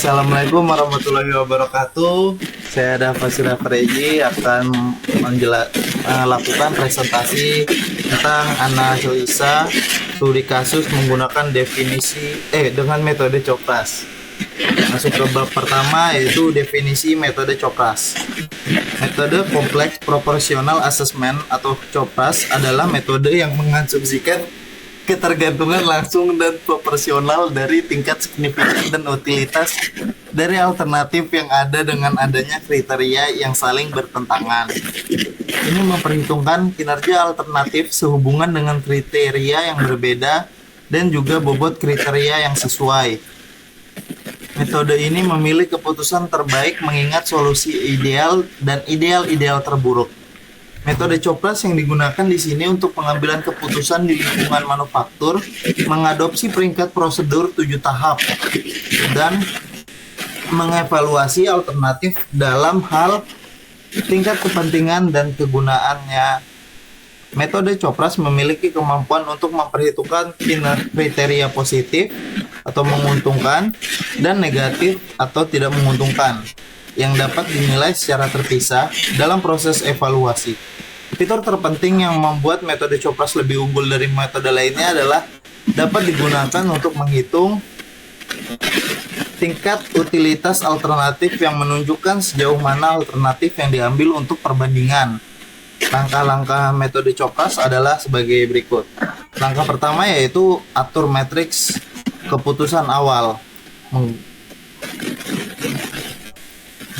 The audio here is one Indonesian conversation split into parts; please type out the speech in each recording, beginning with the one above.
Assalamualaikum warahmatullahi wabarakatuh. Saya Dava Sirafareji akan melakukan presentasi tentang analisa studi kasus menggunakan dengan metode COPRAS. Masuk ke bab pertama, yaitu definisi metode COPRAS. Metode Kompleks Proportional Assessment atau COPRAS adalah metode yang mengasumsikan ketergantungan langsung dan proporsional dari tingkat signifikan dan utilitas dari alternatif yang ada dengan adanya kriteria yang saling bertentangan. Ini memperhitungkan kinerja alternatif sehubungan dengan kriteria yang berbeda dan juga bobot kriteria yang sesuai. Metode ini memilih keputusan terbaik mengingat solusi ideal dan ideal terburuk. Metode COPRAS yang digunakan di sini untuk pengambilan keputusan di lingkungan manufaktur mengadopsi peringkat prosedur 7 tahap dan mengevaluasi alternatif dalam hal tingkat kepentingan dan kegunaannya. Metode COPRAS memiliki kemampuan untuk memperhitungkan kriteria positif atau menguntungkan dan negatif atau tidak menguntungkan yang dapat dinilai secara terpisah dalam proses evaluasi. Fitur terpenting yang membuat metode COPRAS lebih unggul dari metode lainnya adalah dapat digunakan untuk menghitung tingkat utilitas alternatif yang menunjukkan sejauh mana alternatif yang diambil untuk perbandingan. Langkah-langkah metode COPRAS adalah sebagai berikut. Langkah pertama yaitu atur matriks keputusan awal,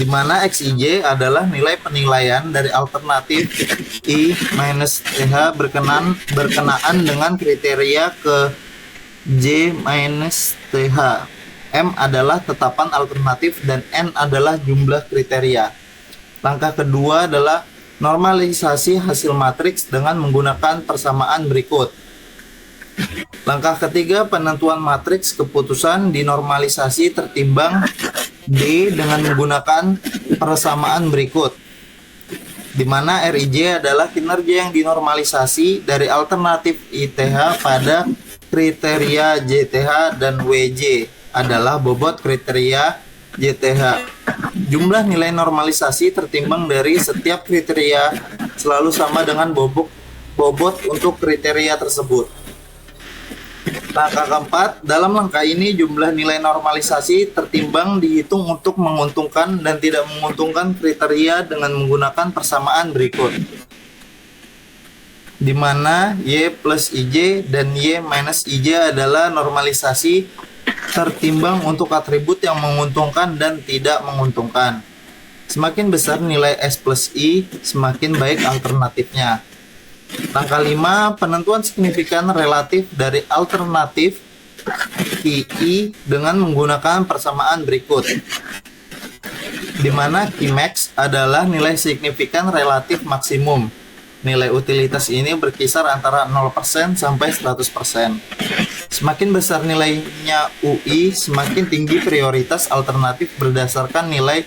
di mana XIJ adalah nilai penilaian dari alternatif I minus TH berkenaan dengan kriteria ke J minus TH. M adalah tetapan alternatif dan N adalah jumlah kriteria. Langkah kedua adalah normalisasi hasil matriks dengan menggunakan persamaan berikut. Langkah ketiga, penentuan matriks keputusan dinormalisasi tertimbang D dengan menggunakan persamaan berikut, di mana RIJ adalah kinerja yang dinormalisasi dari alternatif ITH pada kriteria JTH dan WJ adalah bobot kriteria JTH. Jumlah nilai normalisasi tertimbang dari setiap kriteria selalu sama dengan bobot untuk kriteria tersebut. Langkah keempat, dalam langkah ini jumlah nilai normalisasi tertimbang dihitung untuk menguntungkan dan tidak menguntungkan kriteria dengan menggunakan persamaan berikut, di mana Y plus IJ dan Y minus IJ adalah normalisasi tertimbang untuk atribut yang menguntungkan dan tidak menguntungkan. Semakin besar nilai S plus I, semakin baik alternatifnya. Langkah 5, penentuan signifikan relatif dari alternatif KI dengan menggunakan persamaan berikut, di mana Kmax adalah nilai signifikan relatif maksimum. Nilai utilitas ini berkisar antara 0% sampai 100%. Semakin besar nilainya UI, semakin tinggi prioritas alternatif berdasarkan nilai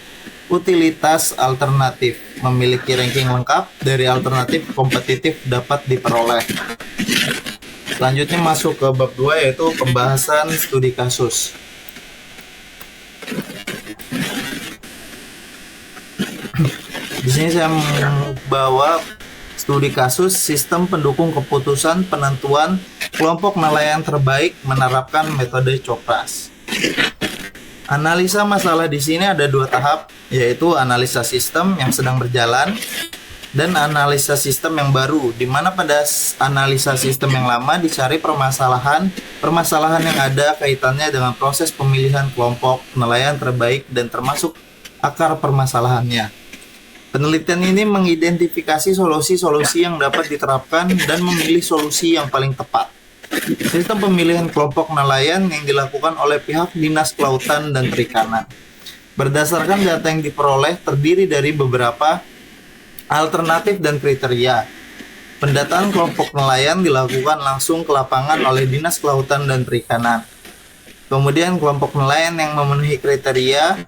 utilitas alternatif. Memiliki ranking lengkap dari alternatif kompetitif dapat diperoleh. Selanjutnya masuk ke bab 2, yaitu pembahasan studi kasus. Di sini saya membawa studi kasus sistem pendukung keputusan penentuan kelompok nelayan terbaik menerapkan metode COPRAS. Analisa masalah di sini ada 2 tahap, yaitu analisa sistem yang sedang berjalan dan analisa sistem yang baru, di mana pada analisa sistem yang lama dicari permasalahan yang ada kaitannya dengan proses pemilihan kelompok nelayan terbaik dan termasuk akar permasalahannya. Penelitian ini mengidentifikasi solusi-solusi yang dapat diterapkan dan memilih solusi yang paling tepat. Sistem pemilihan kelompok nelayan yang dilakukan oleh pihak Dinas Kelautan dan Perikanan. Berdasarkan data yang diperoleh terdiri dari beberapa alternatif dan kriteria. Pendataan kelompok nelayan dilakukan langsung ke lapangan oleh Dinas Kelautan dan Perikanan. Kemudian kelompok nelayan yang memenuhi kriteria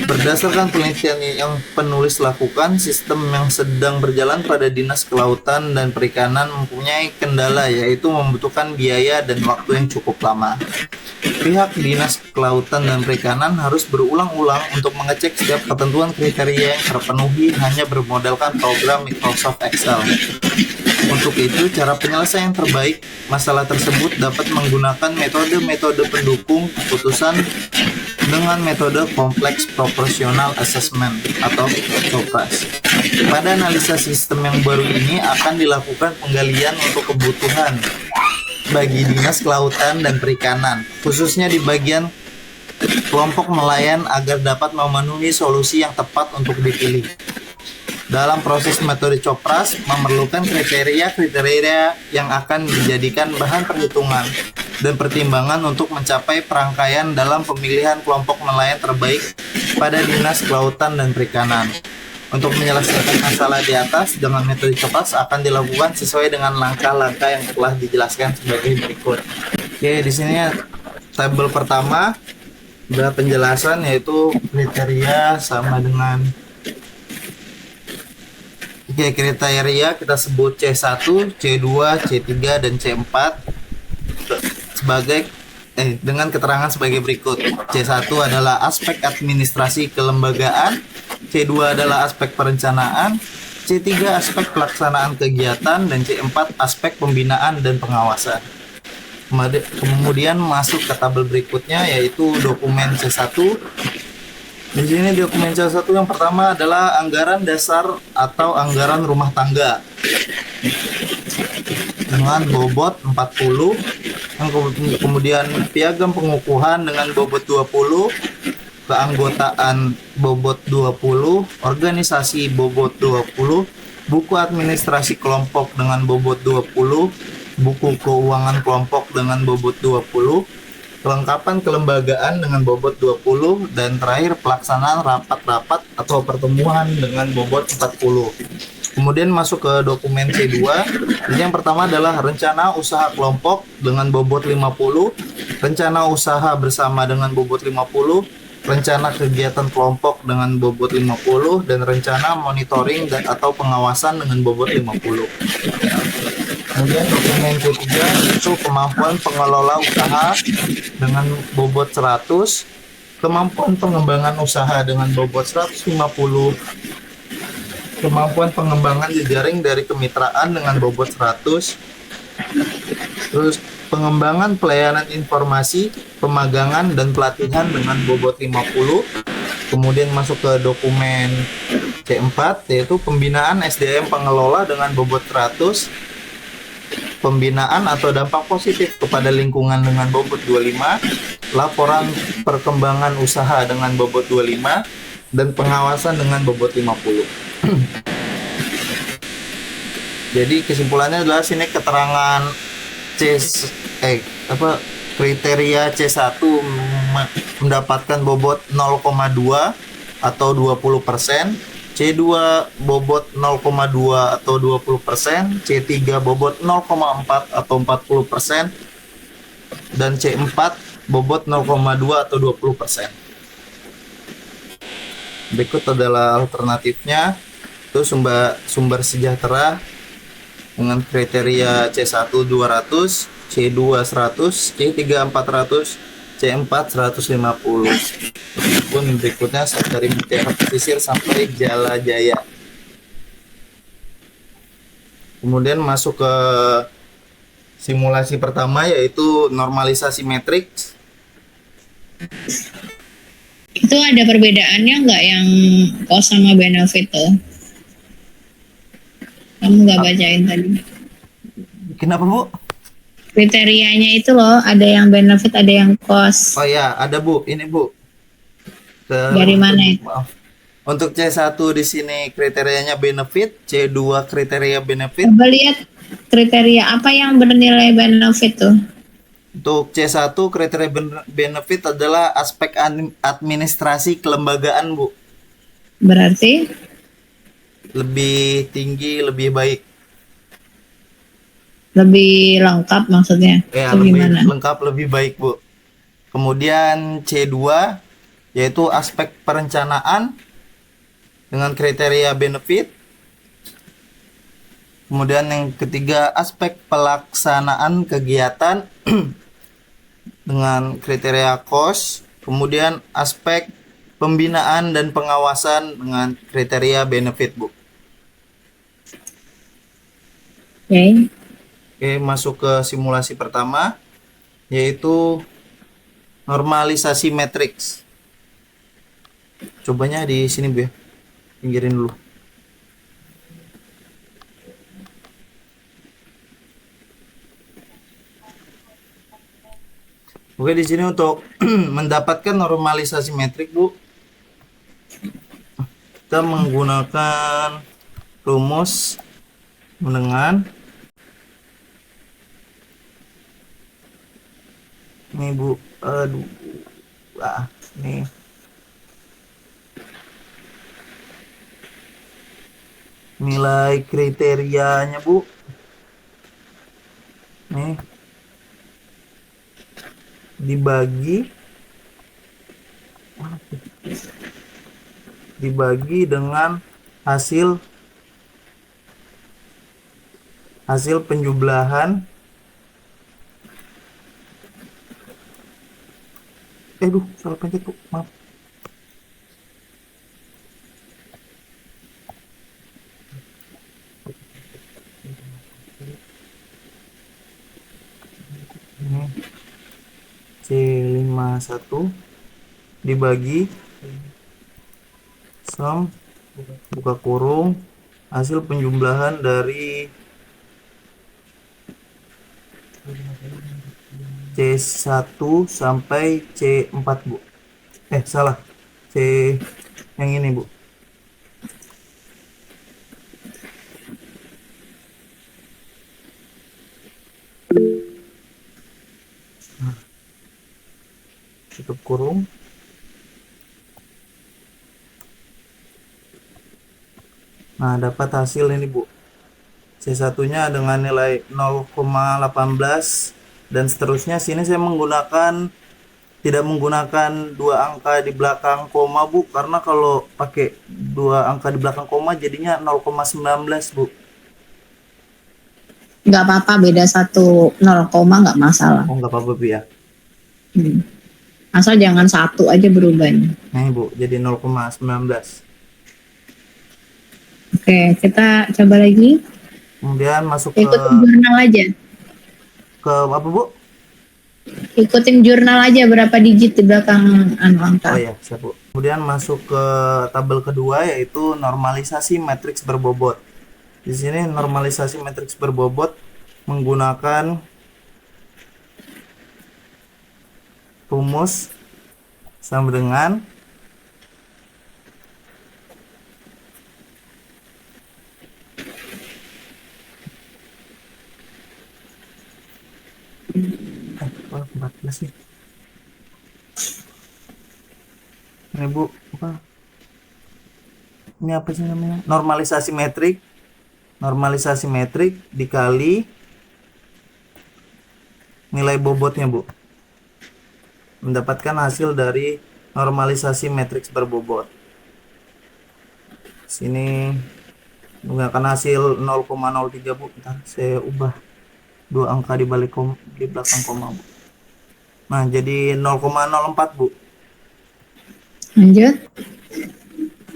Berdasarkan penelitian yang penulis lakukan, sistem yang sedang berjalan pada Dinas Kelautan dan Perikanan mempunyai kendala, yaitu membutuhkan biaya dan waktu yang cukup lama. Pihak Dinas Kelautan dan Perikanan harus berulang-ulang untuk mengecek setiap ketentuan kriteria yang terpenuhi hanya bermodalkan program Microsoft Excel. Untuk itu, cara penyelesaian terbaik masalah tersebut dapat menggunakan metode-metode pendukung keputusan dengan metode Complex Proportional Assessment atau COPAS. Pada analisa sistem yang baru ini akan dilakukan penggalian untuk kebutuhan bagi Dinas Kelautan dan Perikanan, khususnya di bagian kelompok nelayan agar dapat memenuhi solusi yang tepat untuk dipilih. Dalam proses metode COPRAS memerlukan kriteria-kriteria yang akan dijadikan bahan perhitungan dan pertimbangan untuk mencapai perangkaian dalam pemilihan kelompok nelayan terbaik pada Dinas Kelautan dan Perikanan. Untuk menyelesaikan masalah di atas dengan metode COPRAS akan dilakukan sesuai dengan langkah-langkah yang telah dijelaskan sebagai berikut. Oke, di sini tabel pertama ada penjelasan yaitu kriteria sama dengan kriteria kita sebut C1, C2, C3, dan C4 sebagai dengan keterangan sebagai berikut. C1 adalah aspek administrasi kelembagaan, C2 adalah aspek perencanaan, C3 aspek pelaksanaan kegiatan, dan C4 aspek pembinaan dan pengawasan. Kemudian masuk ke tabel berikutnya yaitu dokumen C1. Di sini dokumen C1 yang pertama adalah anggaran dasar atau anggaran rumah tangga dengan bobot 40, kemudian piagam pengukuhan dengan bobot 20, keanggotaan bobot 20, organisasi bobot 20, buku administrasi kelompok dengan bobot 20, buku keuangan kelompok dengan bobot 20, kelengkapan kelembagaan dengan bobot 20, dan terakhir pelaksanaan rapat-rapat atau pertemuan dengan bobot 40. Kemudian masuk ke dokumen C2. Ini yang pertama adalah rencana usaha kelompok dengan bobot 50, rencana usaha bersama dengan bobot 50, rencana kegiatan kelompok dengan bobot 50, dan rencana monitoring dan atau pengawasan dengan bobot 50. Kemudian dokumen ketiga itu kemampuan pengelola usaha dengan bobot 100, kemampuan pengembangan usaha dengan bobot 150, kemampuan pengembangan jejaring dari kemitraan dengan bobot 100, terus pengembangan pelayanan informasi, pemagangan dan pelatihan dengan bobot 50. Kemudian masuk ke dokumen C4 yaitu pembinaan SDM pengelola dengan bobot 100, pembinaan atau dampak positif kepada lingkungan dengan bobot 25, laporan perkembangan usaha dengan bobot 25, dan pengawasan dengan bobot 50. Jadi kesimpulannya adalah sini keterangan kriteria C1 mendapatkan bobot 0,2 atau 20%, C2 bobot 0,2 atau 20%, C3 bobot 0,4 atau 40%, dan C4 bobot 0,2 atau 20%. Berikut adalah alternatifnya. Itu sumber sejahtera dengan kriteria C1 200, C2 100, C3 400, C4 150. Pun berikutnya dari Mutiara Pesisir sampai Jala Jaya. Kemudian masuk ke simulasi pertama yaitu normalisasi matriks. Itu ada perbedaannya nggak yang cost sama benefit tuh? Kamu nggak bacain tadi. Kenapa, Bu? Kriterianya itu loh, ada yang benefit, ada yang cost. Oh ya, ada Bu. Ini Bu. Dari mana itu? Maaf. Untuk C1 di sini kriterianya benefit, C2 kriteria benefit. Coba lihat kriteria apa yang bernilai benefit tuh. Untuk C1 kriteria benefit adalah aspek administrasi kelembagaan, Bu. Berarti Lebih tinggi, lebih baik. lebih lengkap maksudnya? Ya, Atau lebih gimana? lengkap, lebih baik, Bu. Kemudian C2 yaitu aspek perencanaan dengan kriteria benefit. Kemudian yang ketiga, aspek pelaksanaan kegiatan dengan kriteria cost. Kemudian aspek pembinaan dan pengawasan dengan kriteria benefit, Bu. Oke. Oke, masuk ke simulasi pertama, yaitu normalisasi matriks. Cobanya di sini, Bu ya. Pinggirin dulu. Oke, di sini untuk mendapatkan normalisasi metrik, Bu, kita menggunakan rumus dengan ini, Bu. Aduh. Ini nilai kriterianya, Bu. Nih. Dibagi dengan hasil penjumlahan salah pencet, Bu, maaf. Ini C51 dibagi sum buka kurung hasil penjumlahan dari C1 sampai C4, Bu. Salah. C yang ini, Bu. Tutup kurung. Nah, dapat hasil ini, Bu. C1-nya dengan nilai 0,18 dan seterusnya. Sini saya tidak menggunakan dua angka di belakang koma, Bu, karena kalau pakai dua angka di belakang koma jadinya 0,19, Bu. Nggak apa-apa, beda 1 0, nggak masalah. Oh, nggak apa-apa, Bu ya. Asal jangan 1 aja berubahnya. Nih, Bu, jadi 0,19. Oke, kita coba lagi. Kemudian masuk Ikutin jurnal aja. ke apa, Bu? Ikutin jurnal aja berapa digit di belakang angka. Oh ya, siap, Bu. Kemudian masuk ke tabel kedua, yaitu normalisasi matriks berbobot. Di sini normalisasi matriks berbobot menggunakan rumus sama dengan oh, 14 nih. Ini, Bu, apa? Ini apa sih namanya? Normalisasi metrik dikali nilai bobotnya, Bu. Mendapatkan hasil dari normalisasi matriks berbobot. Sini menggunakan hasil 0,03, Bu. Ntar saya ubah dua angka di belakang koma, Bu. Nah, jadi 0,04, Bu. Lanjut.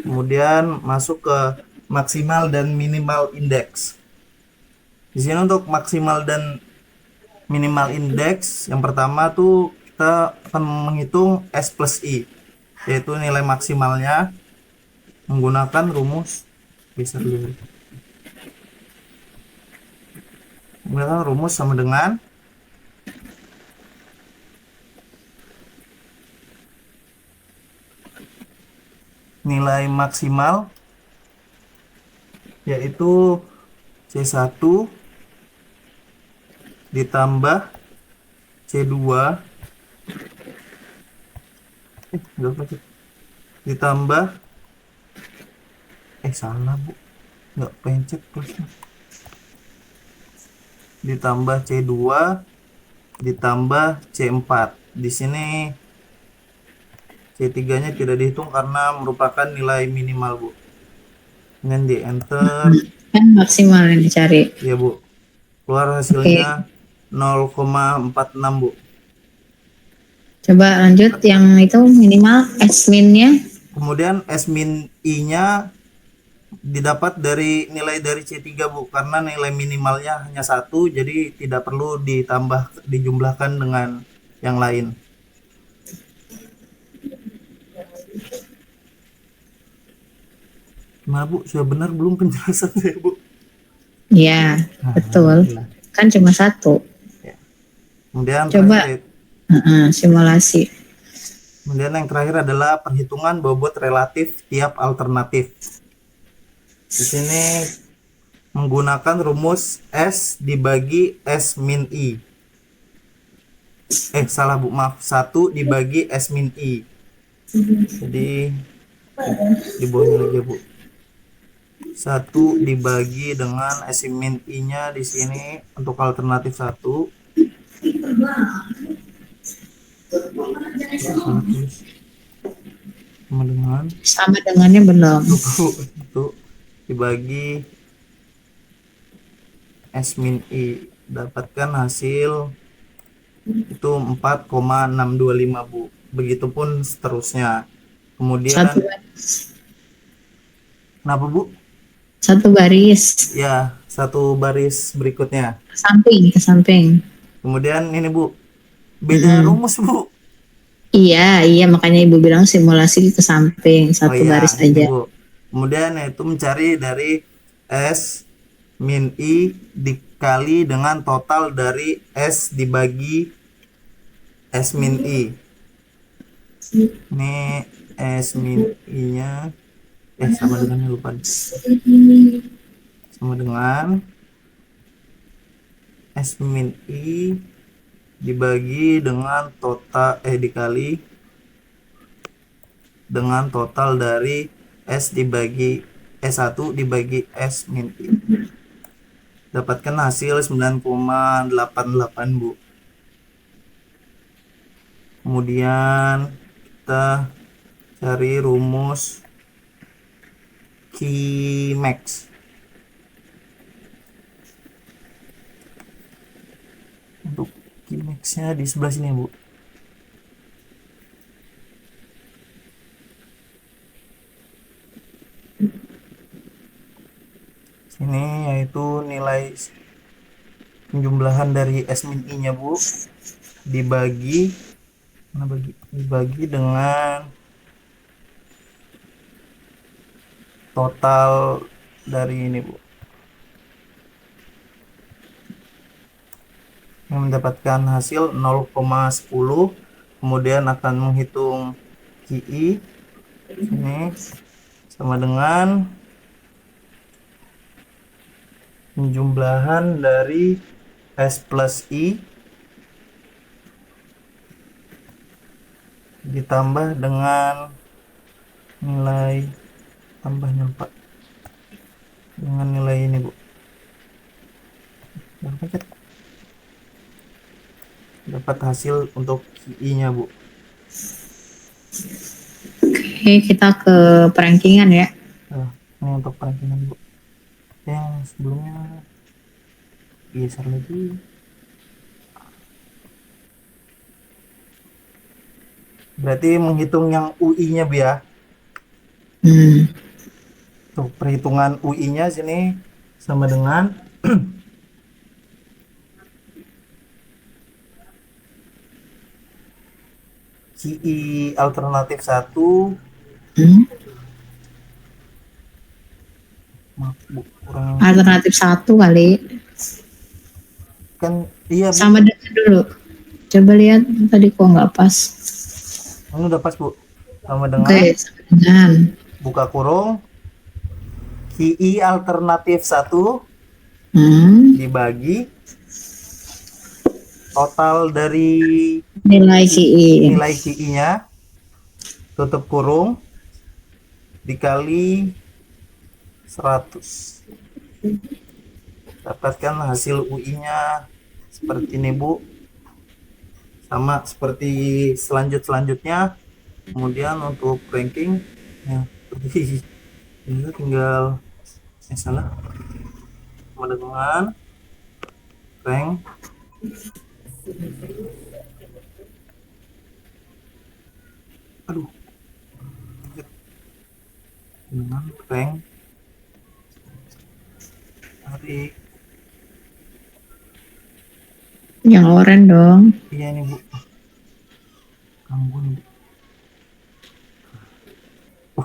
Kemudian masuk ke maksimal dan minimal indeks. Di sini untuk maksimal dan minimal indeks, yang pertama tuh kita akan menghitung S plus I, yaitu nilai maksimalnya menggunakan rumus sama dengan nilai maksimal, yaitu C1 ditambah C2 ditambah salah, Bu, nggak pencet plusnya, ditambah C2 ditambah C4. Di sini C3-nya tidak dihitung karena merupakan nilai minimal, Bu. Kemudian di enter, Kan maksimal yang dicari. ya Bu. Keluar Oke. hasilnya 0,46, Bu. Coba lanjut yang itu minimal S-min-nya. Kemudian S min I-nya didapat dari nilai dari C3, Bu, karena nilai minimalnya hanya 1, jadi tidak perlu dijumlahkan dengan yang lain. Gimana, Bu? Sudah benar belum penjelasannya, Bu? Iya, Nah, betul. alhamdulillah. Kan cuma 1. Ya. Kemudian Coba terakhir, simulasi. kemudian yang terakhir adalah perhitungan bobot relatif tiap alternatif. Di sini menggunakan rumus S dibagi S min I. Salah, Bu, maaf. 1 dibagi S min I. Jadi di bawahnya lagi, Bu. 1 dibagi dengan S min I-nya di sini untuk alternatif 1. Sama dengannya belum. Itu dibagi S min I, dapatkan hasil itu 4,625, Bu. Begitupun seterusnya. Kemudian kenapa, Bu? Satu baris. Ya, satu baris berikutnya. Ke samping. Kemudian ini, Bu, beda rumus, Bu. Iya, makanya Ibu bilang simulasi ke samping, satu baris Ini, aja. Bu. Kemudian yaitu mencari dari S min I dikali dengan total dari S dibagi S min I. Ini S min I-nya sama dengan, lupa. Sama dengan S min I dibagi dengan dikali dengan total dari S dibagi S1 dibagi S min I. Dapatkan hasil 9,88, Bu. Kemudian kita cari rumus Qmax. Untuk Qmax-nya di sebelah sini, Bu. Sini yaitu nilai penjumlahan dari S min I-nya, Bu, dibagi dengan total dari ini, Bu. Yang mendapatkan hasil 0,10. Kemudian akan menghitung QI. Ini sama dengan penjumlahan dari S plus I ditambah dengan nilai tambahnya, lupa, dengan nilai ini, Bu. Dapat hasil untuk QI-nya, Bu. Oke, kita ke perankingan ya. Ini untuk perankingan, Bu. Yang sebelumnya geser lagi. Berarti menghitung yang UI-nya, Bu, ya. Untuk perhitungan UI-nya sini sama dengan QI alternatif 1. Maaf, Bu, kurang. Alternatif 1 kali. Kan iya, Bu. Sama dengan dulu. Coba lihat tadi kok nggak pas. Ini udah pas, Bu. Sama dengan. Oke, sama dengan. Buka kurung. QI alternatif 1 dibagi total dari nilai QI-nya, tutup kurung, dikali 100. Dapatkan hasil UI-nya seperti ini, Bu. Sama seperti selanjutnya, Kemudian untuk ranking ya ini tinggal salah dengan rank aduh dengan rank tarik Yang oranye dong. iya ini Bu ganggu nih Bu.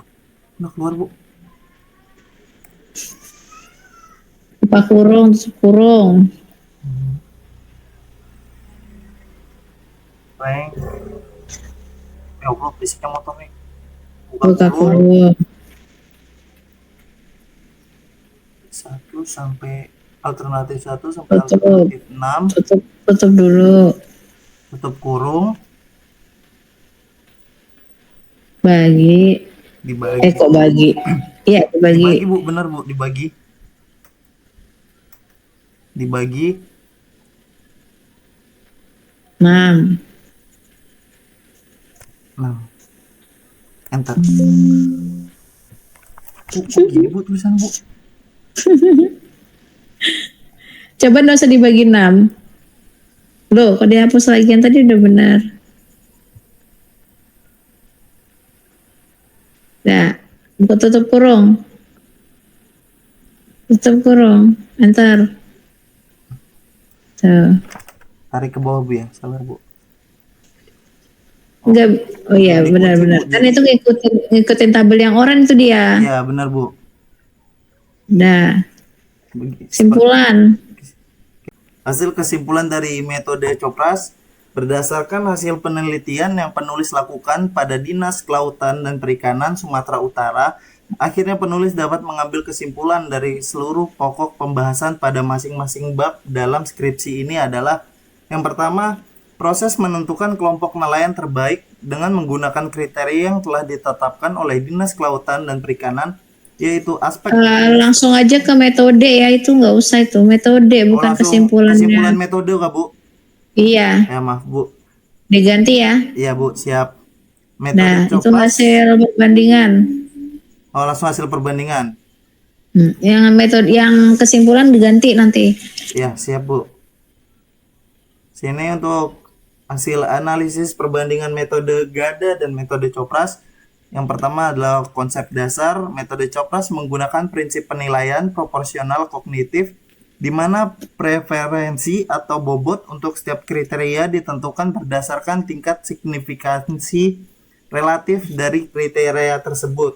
Udah keluar Bu. Lupa kurung, terus kurung. Rank ya Allah fisiknya motor nih Buka kurung kurung. 1 sampai alternatif 1 sampai Tutup. alternatif 6 Tutup dulu. tutup kurung Bagi. dibagi Kok bagi? Iya, dibagi dibagi. Bu benar Bu dibagi 6. 6 enter kok gini Bu tulisan Bu Coba nggak usah dibagi 6. Loh, kok dihapus lagi yang tadi udah benar. Nah, buka tutup kurung. Tutup kurung. Enter. Tuh. tarik ke bawah Bu ya salah Bu Enggak. Oh iya, Jadi benar-benar. kunci, Bu. Kan itu ngikutin tabel yang oranye itu dia. ya benar Bu Nah, Begi- simpulan. Hasil kesimpulan dari metode Copras berdasarkan hasil penelitian yang penulis lakukan pada Dinas Kelautan dan Perikanan Sumatera Utara, akhirnya penulis dapat mengambil kesimpulan dari seluruh pokok pembahasan pada masing-masing bab dalam skripsi ini adalah yang pertama, proses menentukan kelompok nelayan terbaik dengan menggunakan kriteria yang telah ditetapkan oleh Dinas Kelautan dan Perikanan, yaitu aspek Langsung aja ke metode ya, itu nggak usah itu metode bukan langsung kesimpulannya. kesimpulan metode Kak Bu? Iya, Ya maaf Bu. diganti ya. Iya Bu, siap. Metode Nah, itu Copras. hasil perbandingan. Oh, langsung hasil perbandingan. Yang metode yang kesimpulan diganti nanti. Ya, siap Bu. Sini untuk hasil analisis perbandingan metode GADA dan metode Copras. Yang pertama adalah konsep dasar. Metode Copras menggunakan prinsip penilaian proporsional kognitif di mana preferensi atau bobot untuk setiap kriteria ditentukan berdasarkan tingkat signifikansi relatif dari kriteria tersebut.